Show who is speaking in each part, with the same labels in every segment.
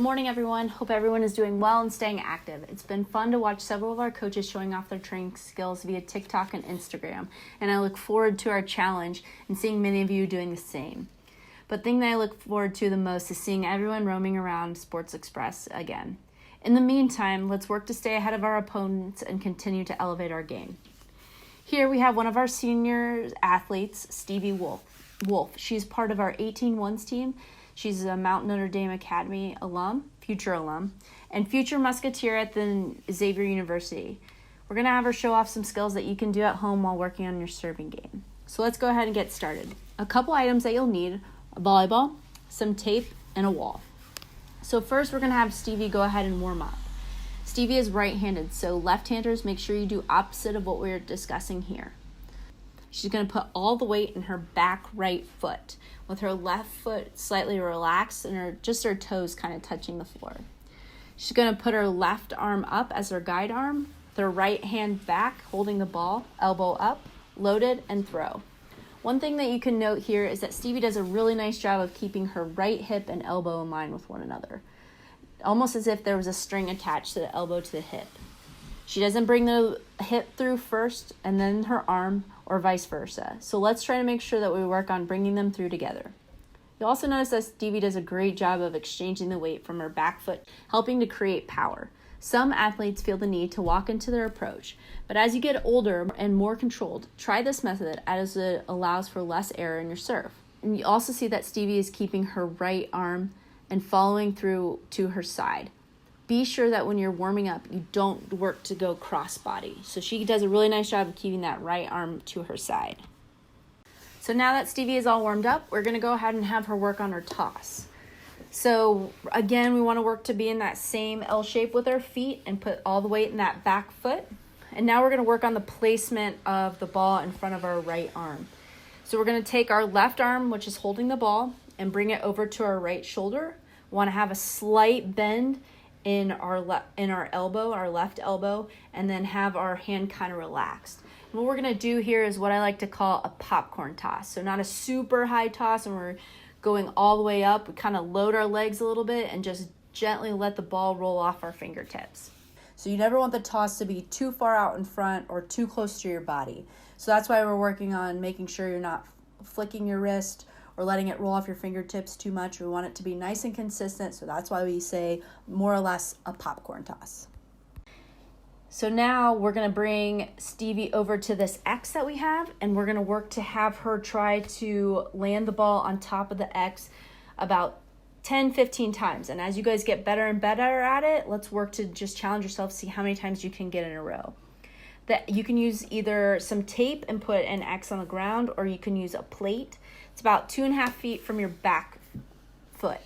Speaker 1: morning, everyone. Hope everyone is doing well and staying active. It's been fun to watch several of our coaches showing off their training skills via TikTok and Instagram, and I look forward to our challenge and seeing many of you doing the same. But the thing that I look forward to the most is seeing everyone roaming around Sports Express again. In the meantime, let's work to stay ahead of our opponents and continue to elevate our game. Here we have one of our senior athletes, Stevie Wolf. She's part of our 18-1s team. She's a Mount Notre Dame Academy future alum, and future musketeer at the Xavier University. We're going to have her show off some skills that you can do at home while working on your serving game. So let's go ahead and get started. A couple items that you'll need: a volleyball, some tape, and a wall. So first we're going to have Stevie go ahead and warm up. Stevie is right-handed, so left-handers, make sure you do opposite of what we're discussing here. She's going to put all the weight in her back right foot, with her left foot slightly relaxed and her toes kind of touching the floor. She's going to put her left arm up as her guide arm, with her right hand back, holding the ball, elbow up, loaded, and throw. One thing that you can note here is that Stevie does a really nice job of keeping her right hip and elbow in line with one another, almost as if there was a string attached to the elbow to the hip. She doesn't bring the hip through first and then her arm, or vice versa. So let's try to make sure that we work on bringing them through together. You'll also notice that Stevie does a great job of exchanging the weight from her back foot, helping to create power. Some athletes feel the need to walk into their approach, but as you get older and more controlled, try this method as it allows for less error in your serve. And you also see that Stevie is keeping her right arm and following through to her side. Be sure that when you're warming up, you don't work to go cross-body. So she does a really nice job of keeping that right arm to her side. So now that Stevie is all warmed up, we're going to go ahead and have her work on her toss. So again, we want to work to be in that same L shape with our feet and put all the weight in that back foot. And now we're going to work on the placement of the ball in front of our right arm. So we're going to take our left arm, which is holding the ball, and bring it over to our right shoulder. We want to have a slight bend in our elbow, our left elbow, and then have our hand kind of relaxed. And what we're going to do here is what I like to call a popcorn toss. So not a super high toss and we're going all the way up. We kind of load our legs a little bit and just gently let the ball roll off our fingertips. So you never want the toss to be too far out in front or too close to your body. So that's why we're working on making sure you're not flicking your wrist or letting it roll off your fingertips too much. We want it to be nice and consistent, so that's why we say more or less a popcorn toss. So now we're going to bring Stevie over to this X that we have, and we're going to work to have her try to land the ball on top of the X about 10-15 times. And as you guys get better and better at it, let's work to just challenge yourself, see how many times you can get in a row. That you can use either some tape and put an X on the ground, or you can use a plate. It's about 2.5 feet from your back foot.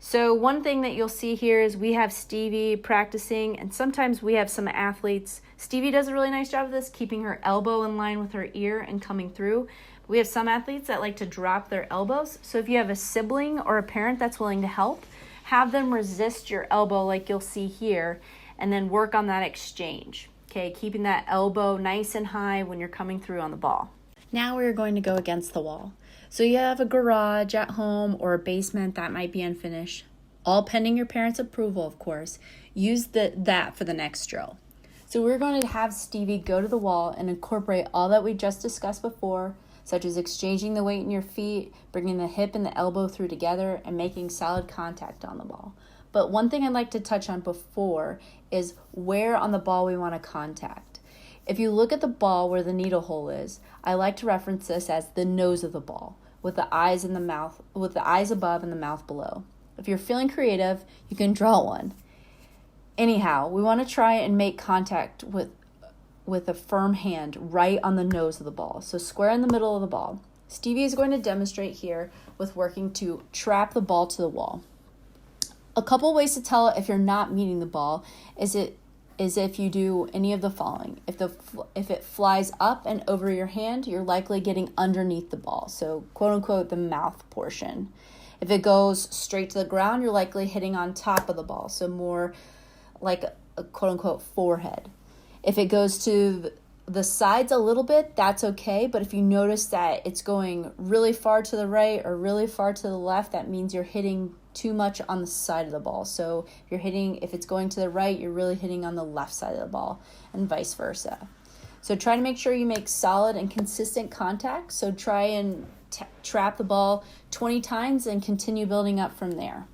Speaker 1: So one thing that you'll see here is we have Stevie practicing, and sometimes we have some athletes. Stevie does a really nice job of this, keeping her elbow in line with her ear and coming through. We have some athletes that like to drop their elbows. So if you have a sibling or a parent that's willing to help, have them resist your elbow like you'll see here, and then work on that exchange. Okay, keeping that elbow nice and high when you're coming through on the ball. Now we're going to go against the wall. So you have a garage at home or a basement that might be unfinished. All pending your parents' approval, of course. Use that for the next drill. So we're going to have Stevie go to the wall and incorporate all that we just discussed before, such as exchanging the weight in your feet, bringing the hip and the elbow through together, and making solid contact on the ball. But one thing I'd like to touch on before is where on the ball we want to contact. If you look at the ball where the needle hole is, I like to reference this as the nose of the ball, with the eyes above and the mouth below. If you're feeling creative, you can draw one. Anyhow, we want to try and make contact with a firm hand right on the nose of the ball, so square in the middle of the ball. Stevie is going to demonstrate here with working to trap the ball to the wall. A couple ways to tell if you're not meeting the ball is if you do any of the following. If it flies up and over your hand, you're likely getting underneath the ball, so quote-unquote the mouth portion. If it goes straight to the ground, you're likely hitting on top of the ball, so more like a quote-unquote forehead. If it goes to the sides a little bit, that's okay, but if you notice that it's going really far to the right or really far to the left, that means you're hitting too much on the side of the ball. So if it's going to the right, you're really hitting on the left side of the ball, and vice versa. So try to make sure you make solid and consistent contact. So try and trap the ball 20 times and continue building up from there.